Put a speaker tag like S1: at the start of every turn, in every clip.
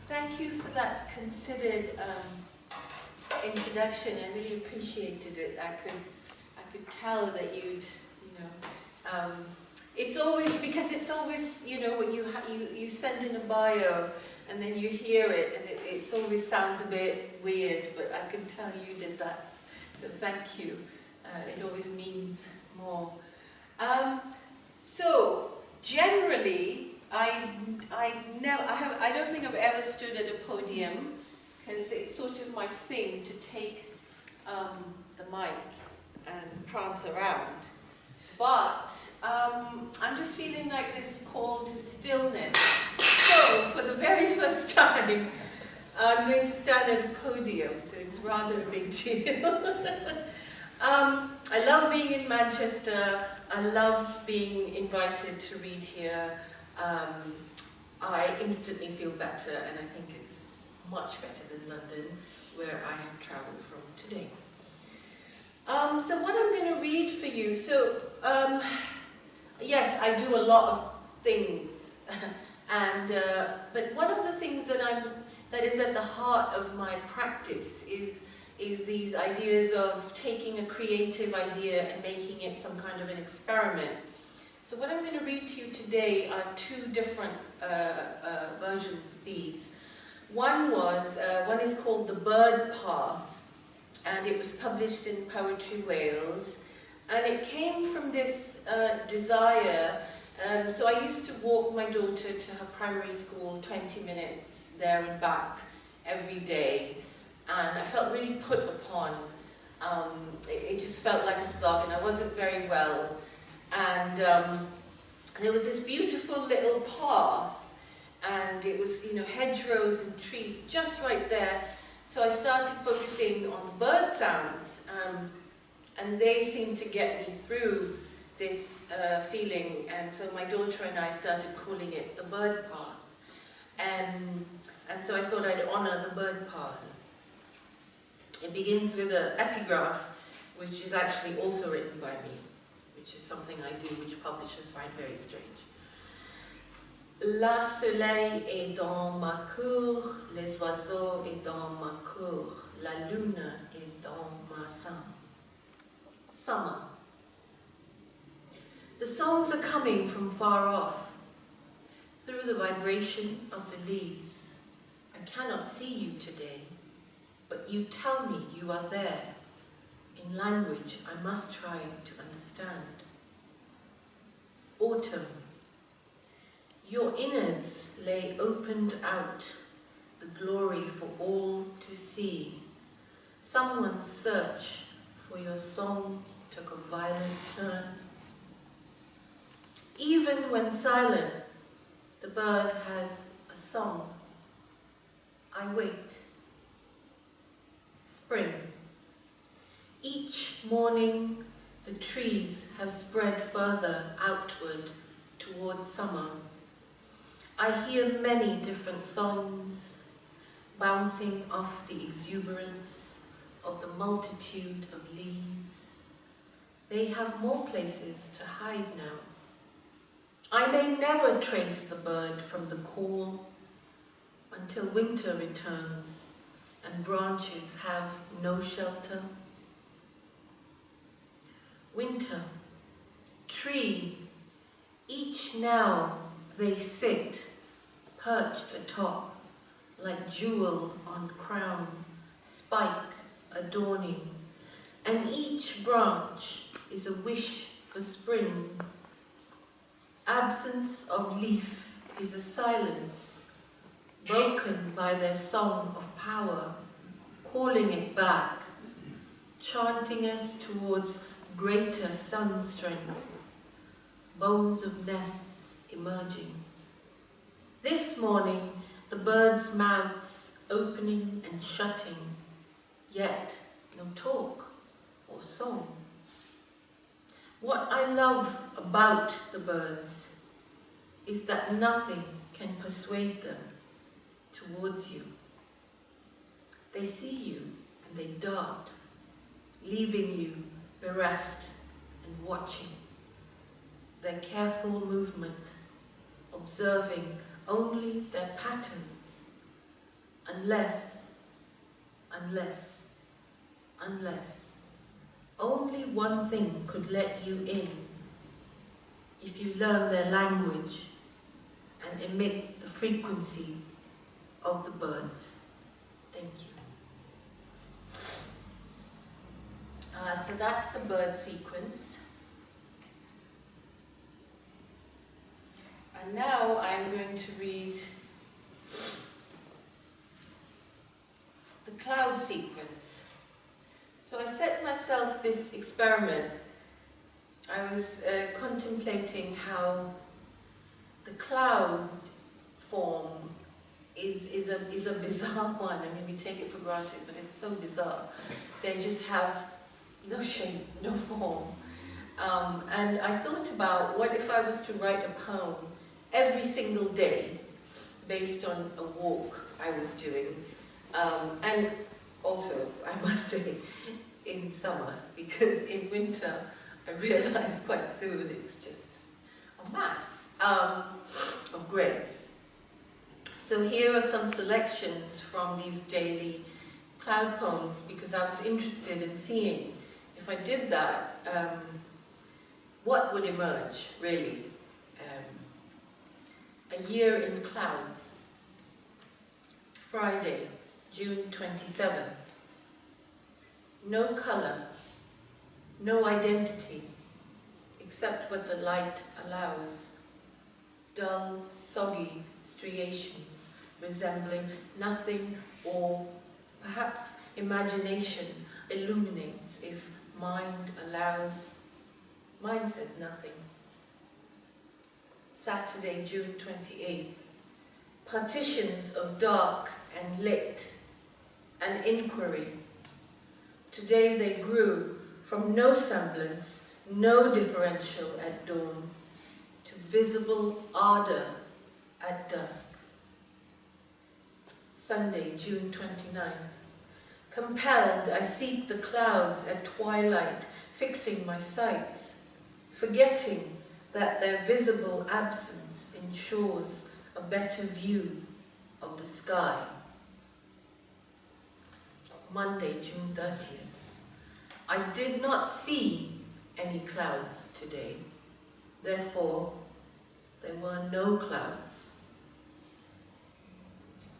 S1: Thank you for that considered introduction. I really appreciated it. I could tell that you'd, it's always, because it's always, when you send in a bio and then you hear it and it always sounds a bit weird, but I can tell you did that. So thank you. It always means more. So generally, I don't think I've ever stood at a podium, because it's sort of my thing to take the mic and prance around. But I'm just feeling like this call to stillness. So for the very first time, I'm going to stand at a podium, so it's rather a big deal. I love being in Manchester. I love being invited to read here. I instantly feel better, and I think it's much better than London, where I have travelled from today. So what I'm going to read for you, yes, I do a lot of things, but one of the things that is at the heart of my practice is these ideas of taking a creative idea and making it some kind of an experiment. So what I'm going to read to you today are two different versions of these. One is called The Bird Path, and it was published in Poetry Wales, and it came from this desire. So I used to walk my daughter to her primary school 20 minutes there and back every day, and I felt really put upon. It just felt like a slog, and I wasn't very well. And there was this beautiful little path, and it was, hedgerows and trees just right there. So I started focusing on the bird sounds, and they seemed to get me through this feeling. And so my daughter and I started calling it the bird path. And so I thought I'd honor the bird path. It begins with an epigraph, which is actually also written by me, which is something I do, which publishers find very strange. La soleil est dans ma cour, les oiseaux est dans ma cour, la lune est dans ma sein. Summer. The songs are coming from far off, through the vibration of the leaves. I cannot see you today, but you tell me you are there, in language I must try to understand. Autumn. Your innards lay opened out, the glory for all to see. Someone's search for your song took a violent turn. Even when silent, the bird has a song. I wait. Spring. Each morning, the trees have spread further outward towards summer. I hear many different songs, bouncing off the exuberance of the multitude of leaves. They have more places to hide now. I may never trace the bird from the call until winter returns and branches have no shelter. Winter, tree, each now they sit, perched atop, like jewel on crown, spike adorning, and each branch is a wish for spring. Absence of leaf is a silence, broken by their song of power, calling it back, chanting us towards greater sun strength, bones of nests emerging. This morning, the birds' mouths opening and shutting, yet no talk or song. What I love about the birds is that nothing can persuade them towards you. They see you and they dart, leaving you bereft and watching. Their careful movement, observing only their patterns, unless only one thing could let you in, if you learn their language and emit the frequency of the birds. Thank you. So that's the bird sequence. And now I'm going to read the cloud sequence. So I set myself this experiment. I was contemplating how the cloud form is a bizarre one. I mean, we take it for granted, but it's so bizarre. They just have no shape, no form. And I thought about, what if I was to write a poem every single day based on a walk I was doing, and also, I must say, in summer, because in winter I realized quite soon it was just a mass of grey. So here are some selections from these daily cloud poems, because I was interested in seeing, if I did that, what would emerge, really. A year in clouds. Friday, June 27. No colour, no identity, except what the light allows. Dull, soggy striations resembling nothing, or perhaps imagination illuminates if mind allows. Mine says nothing. Saturday, June 28th. Partitions of dark and lit. An inquiry. Today they grew from no semblance, no differential at dawn, to visible ardour at dusk. Sunday, June 29th. Compelled, I seek the clouds at twilight, fixing my sights, forgetting that their visible absence ensures a better view of the sky. Monday, June 30th. I did not see any clouds today. Therefore, there were no clouds.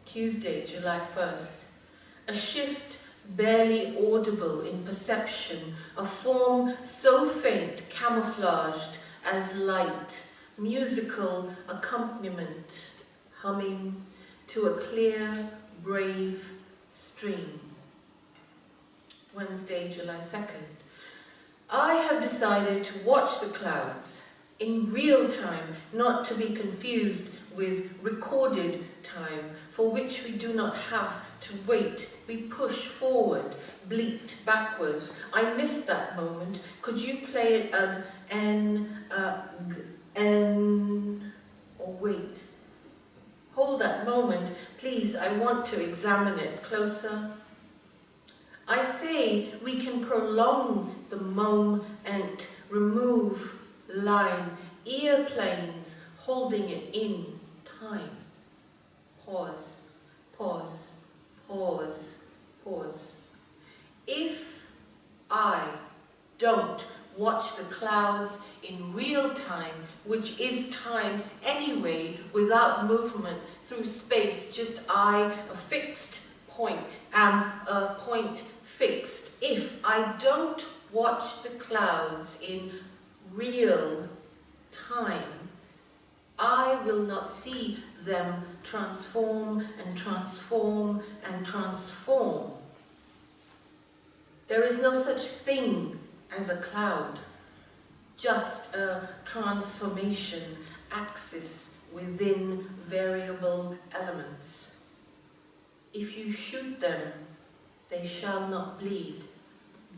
S1: Tuesday, July 1st. A shift barely audible in perception, a form so faint, camouflaged as light, musical accompaniment, humming to a clear, brave stream. Wednesday, July 2nd. I have decided to watch the clouds in real time, not to be confused with recorded time, for which we do not have to wait. We push forward, bleat backwards. I missed that moment. Could you play it or wait? Hold that moment, please. I want to examine it closer. I say we can prolong the moment, remove line, ear planes, holding it in time. Pause, pause, pause, pause. If I don't watch the clouds in real time, which is time anyway, without movement through space, just I, a fixed point, am a point fixed. If I don't watch the clouds in real time, I will not see them transform and transform and transform. There is no such thing as a cloud, just a transformation axis within variable elements. If you shoot them, they shall not bleed,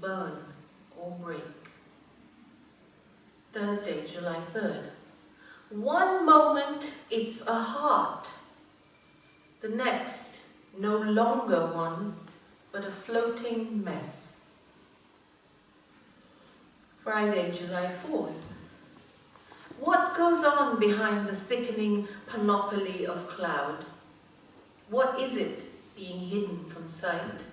S1: burn, or break. Thursday, July 3rd. One moment it's a heart, the next no longer one, but a floating mess. Friday, July 4th. What goes on behind the thickening panoply of cloud? What is it being hidden from sight?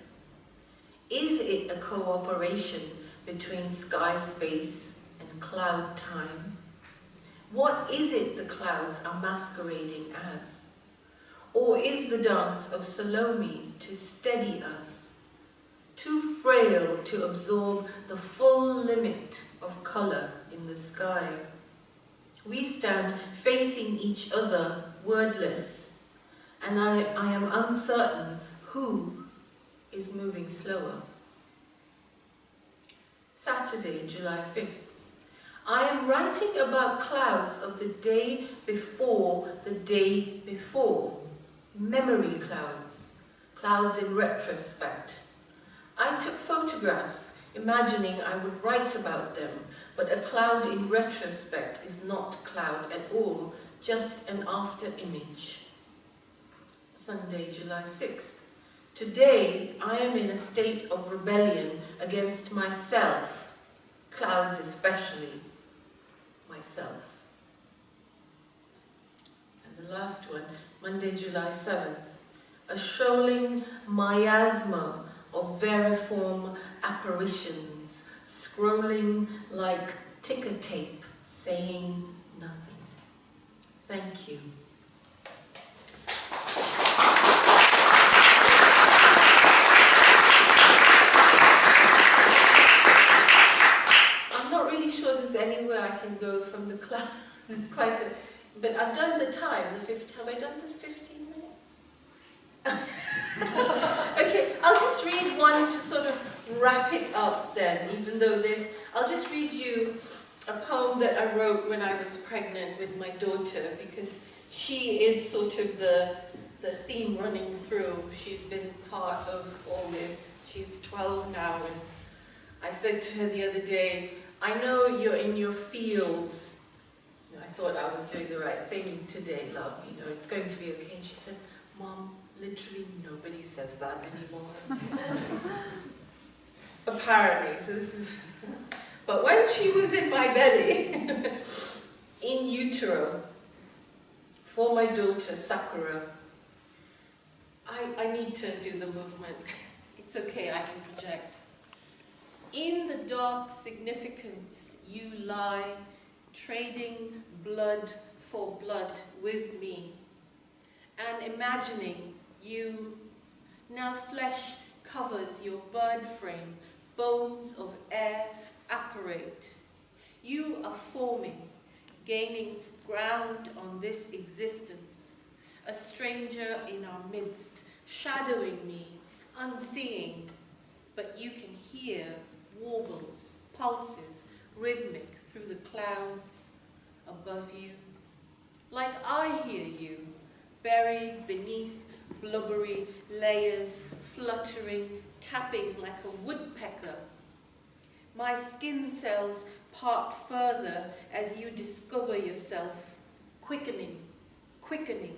S1: Is it a cooperation between sky space and cloud time? What is it the clouds are masquerading as? Or is the dance of Salome to steady us, too frail to absorb the full limit of colour in the sky? We stand facing each other, wordless, and I am uncertain who is moving slower. Saturday, July 5th. I am writing about clouds of the day before the day before. Memory clouds, clouds in retrospect. I took photographs, imagining I would write about them, but a cloud in retrospect is not cloud at all, just an after image. Sunday, July 6th. Today, I am in a state of rebellion against myself, clouds especially, myself. And the last one, Monday, July 7th. A shoaling miasma of veriform apparitions, scrolling like ticker tape, saying nothing. Thank you. I'm not really sure there's anywhere I can go from the class. It's quite a, but I've done the time, have I done the 15 minutes? Okay, I'll just read one to sort of wrap it up then, even though I'll just read you a poem that I wrote when I was pregnant with my daughter, because she is sort of the theme running through. She's been part of all this. She's 12 now, and I said to her the other day, I know you're in your fields. I thought I was doing the right thing today, love, it's going to be okay. And she said, Mom, literally nobody says that anymore. Apparently, so this is... But when she was in my belly, in utero, for my daughter, Sakura, I need to do the movement. It's okay, I can project. In the dark significance you lie, trading blood for blood with me, and imagining you. Now flesh covers your bird frame, bones of air apparate. You are forming, gaining ground on this existence, a stranger in our midst, shadowing me, unseeing, but you can hear warbles, pulses, rhythmic through the clouds above you. Like I hear you, buried beneath blubbery layers, fluttering, tapping like a woodpecker. My skin cells part further as you discover yourself, quickening, quickening,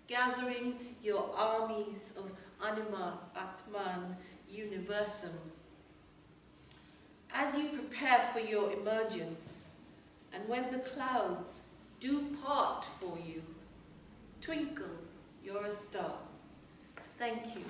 S1: gathering your armies of anima, atman, universum. As you prepare for your emergence, and when the clouds do part for you, twinkle, you're a star. Thank you.